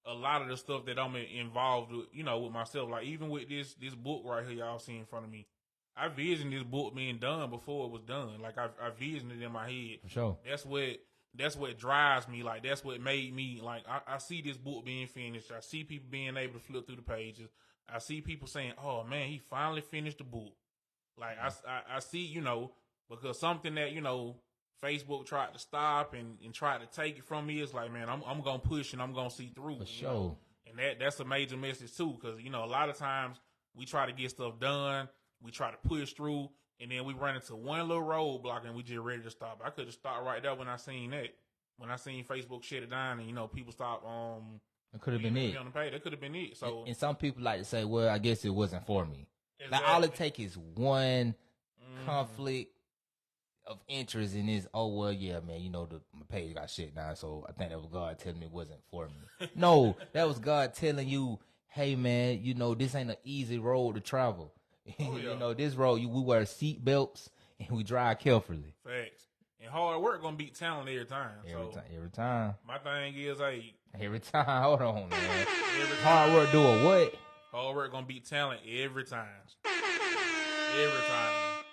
a lot of the stuff that I'm involved with, you know, with myself. Like even with this book right here, y'all see in front of me. I visioned this book being done before it was done. Like I visioned it in my head. For sure. That's what drives me. Like that's what made me like. I see this book being finished. I see people being able to flip through the pages. I see people saying, "Oh man, he finally finished the book." Like I see, you know, because something that you know Facebook tried to stop and tried to take it from me is like, man, I'm gonna push and I'm gonna see through. For sure. Know? And that's a major message too, because you know a lot of times we try to get stuff done. We try to push through, and then we run into one little roadblock, and we just ready to stop. I could have stopped right there when I seen that. When I seen Facebook shut it down, and you know people stop. It could have been it. On the page. That could have been it. So, and some people like to say, "Well, I guess it wasn't for me." Exactly. Like all it takes is one conflict of interest in this. Oh well, yeah, man. You know my page got shut down, so I think that was God telling me it wasn't for me. No, that was God telling you, "Hey, man, you know this ain't an easy road to travel." Oh, yeah. You know, this road, we wear seat belts and we drive carefully. Facts. And hard work gonna beat talent every time. Every time. My thing is, hey. Every time. Hold on, man. Hard work doing what? Hard work gonna beat talent every time. Every time.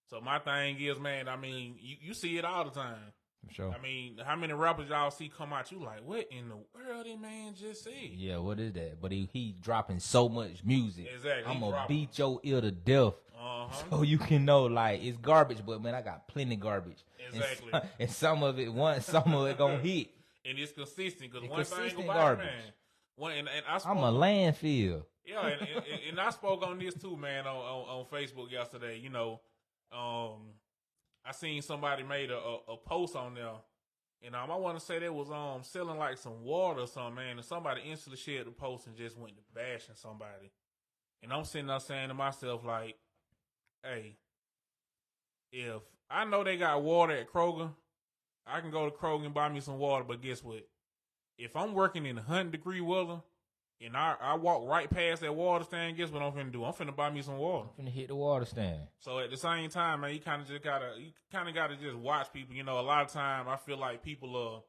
So my thing is, man, I mean, you see it all the time. For sure. I mean, how many rappers y'all see come out, you like, what in the world did man just say? Yeah, what is that? But he dropping so much music. Exactly. I'm going to beat your ear to death. So you can know, like, it's garbage, but, man, I got plenty garbage. Exactly. And some of it going to hit. And it's consistent, because one thing about it, man. I'm a landfill. Yeah, and I spoke on this, too, man, on Facebook yesterday. You know, I seen somebody made a post on there, and I want to say they was selling like some water or something, man, and somebody instantly shared the post and just went to bashing somebody. And I'm sitting there saying to myself, like, hey, if I know they got water at Kroger, I can go to Kroger and buy me some water, but guess what? If I'm working in 100-degree weather, and I walk right past that water stand, guess what I'm finna do? I'm finna buy me some water. I'm finna hit the water stand. So at the same time, man, you kind of gotta just watch people. You know, a lot of time I feel like people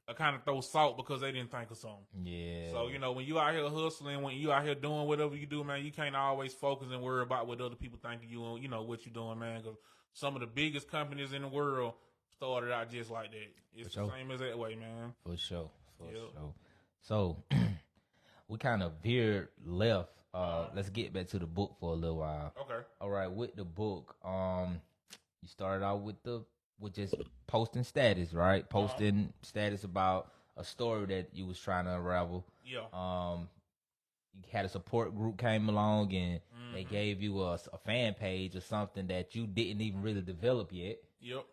are kind of throw salt because they didn't think of something. Yeah. So, you know, when you out here hustling, when you out here doing whatever you do, man, you can't always focus and worry about what other people think of you and, you know, what you're doing, man. Because some of the biggest companies in the world started out just like that. It's the same as that way, man. For sure. For sure. So we kind of veered left. Let's get back to the book for a little while. Okay. All right. With the book, you started out with just posting status, right? Posting status about a story that you was trying to unravel. Yeah. You had a support group came along and they gave you a fan page or something that you didn't even really develop yet. Yep.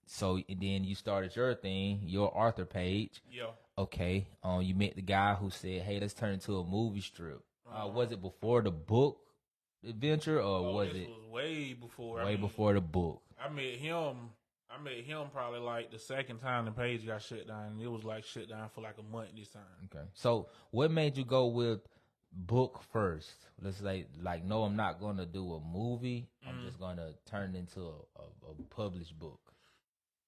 So and then you started your thing, your Arthur page. Yeah. Okay. You met the guy who said, "Hey, let's turn it into a movie strip." Was it before the book adventure, or was it way before? Before the book. I met him probably like the second time the page got shut down. It was like shut down for like a month this time. Okay. So what made you go with book first? Let's say, like, no, I'm not going to do a movie. I'm just going to turn it into a published book.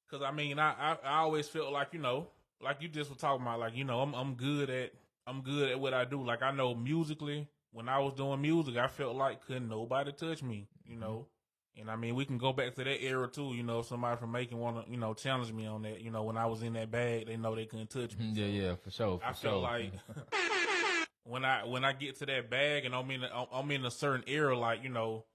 Because, I mean, I always felt like, you know, like you just were talking about, like, you know, I'm good at what I do. Like, I know musically, when I was doing music, I felt like couldn't nobody touch me, you know. And, I mean, we can go back to that era, too. You know, somebody from Macon want to, you know, challenge me on that. You know, when I was in that bag, they know they couldn't touch me. Yeah, for sure. I felt like when I get to that bag and I'm in a certain era, like, you know,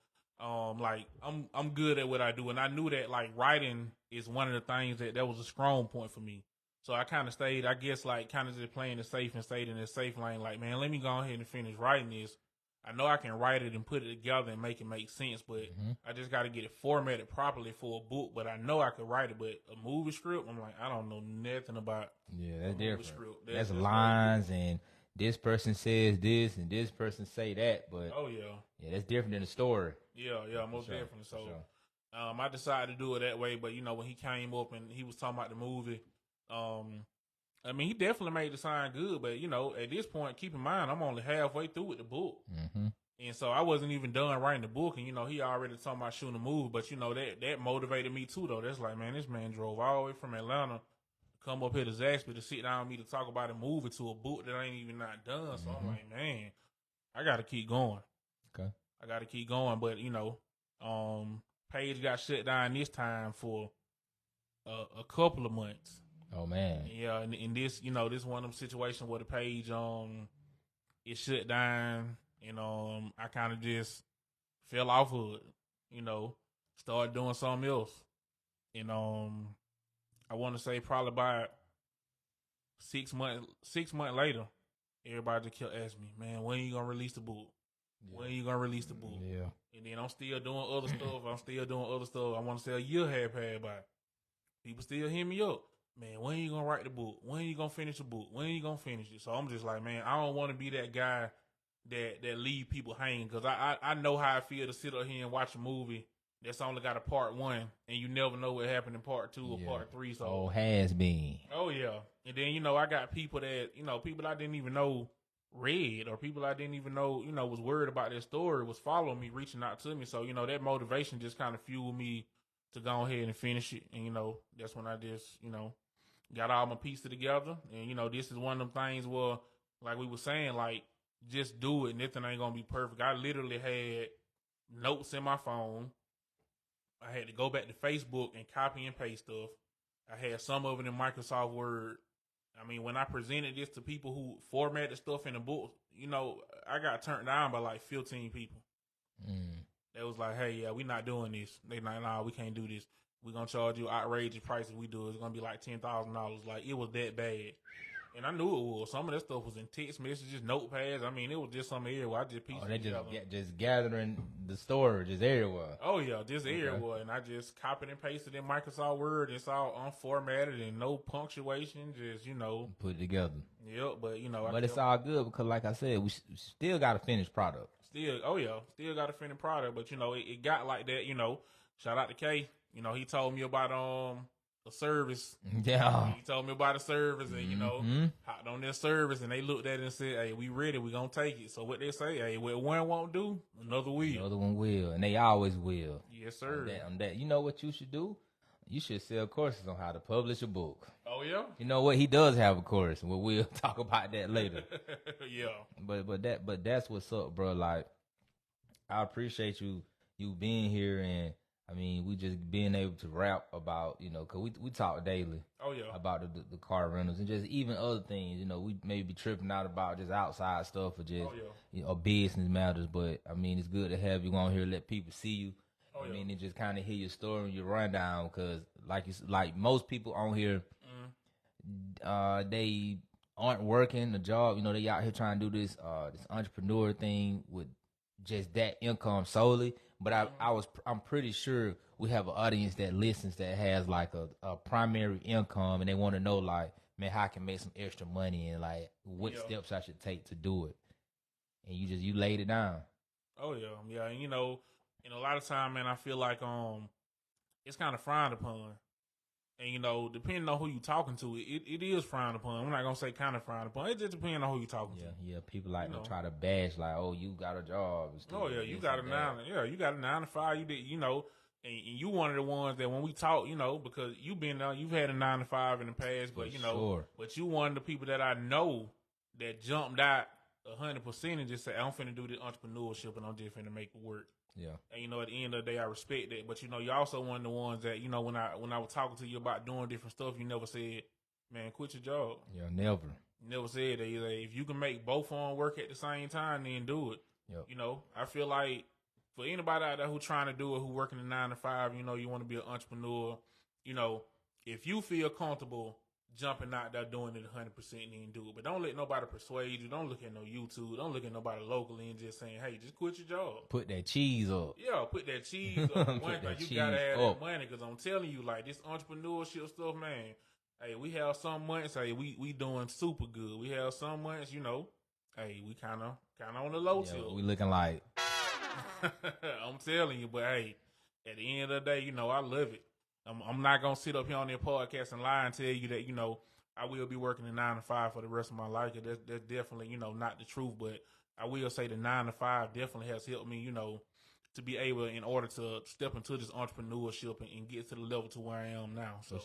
Like I'm good at what I do, and I knew that like writing is one of the things that was a strong point for me. So I kind of stayed, I guess, like kind of just playing it safe and stayed in the safe lane. Like, man, let me go ahead and finish writing this. I know I can write it and put it together and make it make sense, but I just got to get it formatted properly for a book. But I know I could write it. But a movie script, I'm like, I don't know nothing about. Yeah, that's different. Script. That's lines and this person says this and this person say that. But oh yeah, that's different than the story. Yeah, most definitely. So, sure. I decided to do it that way. But when he came up and he was talking about the movie, I mean, he definitely made the sign good. But at this point, keep in mind, I'm only halfway through with the book, and so I wasn't even done writing the book. And he already talking about shooting a movie. But that motivated me too, though. That's like, man, this man drove all the way from Atlanta, come up here to Zaxby to sit down with me to talk about a movie to a book that ain't even not done. So I'm like, man, I got to keep going. Okay. I got to keep going, but Page got shut down this time for a couple of months. Oh man. Yeah, and this, this one of them situations where the Page it shut down, and I kind of just fell off of it. Started doing something else, and I want to say probably about 6 months later, everybody just kept asking me, man, when you gonna release the book? Yeah. When you gonna release the book? Yeah. And then I'm still doing other stuff. I want to say a year had passed by. People still hit me up. Man, when you gonna write the book? When you gonna finish the book? When you gonna finish it? So I'm just like, man, I don't want to be that guy that leave people hanging, because I know how I feel to sit up here and watch a movie that's only got a part 1 and you never know what happened in part 2 or part 3. So has been. Oh yeah. And then I got people that people I didn't even know read, or people I didn't even know was worried about their story, was following me, reaching out to me. So that motivation just kind of fueled me to go ahead and finish it. And that's when I just got all my pieces together. And this is one of them things where, like we were saying, like, just do it. Nothing ain't gonna be perfect. I literally had notes in my phone. I had to go back to Facebook and copy and paste stuff. I had some of it in Microsoft Word. I mean, when I presented this to people who formatted stuff in the book, I got turned down by like 15 people. They was like, hey, yeah, we not doing this. They like, nah, we can't do this. We're going to charge you outrageous prices. We do it. It's going to be like $10,000. Like, it was that bad. And I knew it was. Some of that stuff was in text messages, notepads. I mean, it was just some everywhere. I just pieced it together. Just gathering the story just everywhere. Oh, yeah, just everywhere. And I just copied and pasted in Microsoft Word. It's all unformatted and no punctuation. Just, put it together. Yep, but, But it's all good because, like I said, we still got a finished product. Still got a finished product. But, it got like that, Shout out to Kay. He told me about a service. Yeah. He told me about a service, and hopped on their service, and they looked at it and said, hey, we ready, we gonna take it. So what they say, hey, what one won't do, another will. Another one will, and they always will. Yes, sir. On that. You know what you should do? You should sell courses on how to publish a book. Oh yeah. You know what? He does have a course. We'll talk about that later. Yeah. But that's what's up, bro. Like, I appreciate you being here, and I mean, we just being able to rap about, because we talk daily. Oh, yeah. About the car rentals and just even other things. We may be tripping out about just outside stuff or just, business matters. But, I mean, it's good to have you on here, let people see you. Oh, I mean, and just kind of hear your story and your rundown, because, like most people on here, they aren't working a job. They out here trying to do this entrepreneur thing with just that income solely. But I'm pretty sure we have an audience that listens that has like a primary income, and they want to know, like, man, how I can make some extra money, and like what steps I should take to do it. And you laid it down. Oh yeah. And and a lot of time, man, I feel like it's kind of frowned upon. And depending on who you talking to, it is frowned upon. I'm not gonna say kind of frowned upon. It just depends on who you talking to. Yeah. People like to try to bash, like, oh, you got a job. Oh yeah, you got a 9 to 5. You did, and you one of the ones that when we talk, because you've had a 9 to 5 in the past, but but you one of the people that I know that jumped out 100% and just said, I'm finna do this entrepreneurship and I'm just finna make it work. Yeah. And at the end of the day, I respect that. But you also one of the ones that, when I was talking to you about doing different stuff, you never said, man, quit your job. Yeah, never. You never said that. If you can make both of them work at the same time, then do it. Yep. I feel like for anybody out there who trying to do it, who working a 9 to 5, you know, you want to be an entrepreneur, you know, if you feel comfortable jumping out there doing it 100%, then do it. But don't let nobody persuade you. Don't look at no YouTube. Don't look at nobody locally and just saying, hey, just quit your job. Put that cheese up. Yeah, put that cheese up. One thing, you gotta have that money, because I'm telling you, like, this entrepreneurship stuff, man. Hey, we have some months, hey, we doing super good. We have some months, you know, hey, we kind of on the low tier. We looking like. I'm telling you, but hey, at the end of the day, you know, I love it. I'm not gonna sit up here on their podcast and lie and tell you that, you know, I will be working a 9 to 5 for the rest of my life. That's definitely, you know, not the truth. But I will say the 9 to 5 definitely has helped me, you know, to be able, in order to step into this entrepreneurship and get to the level to where I am now. So.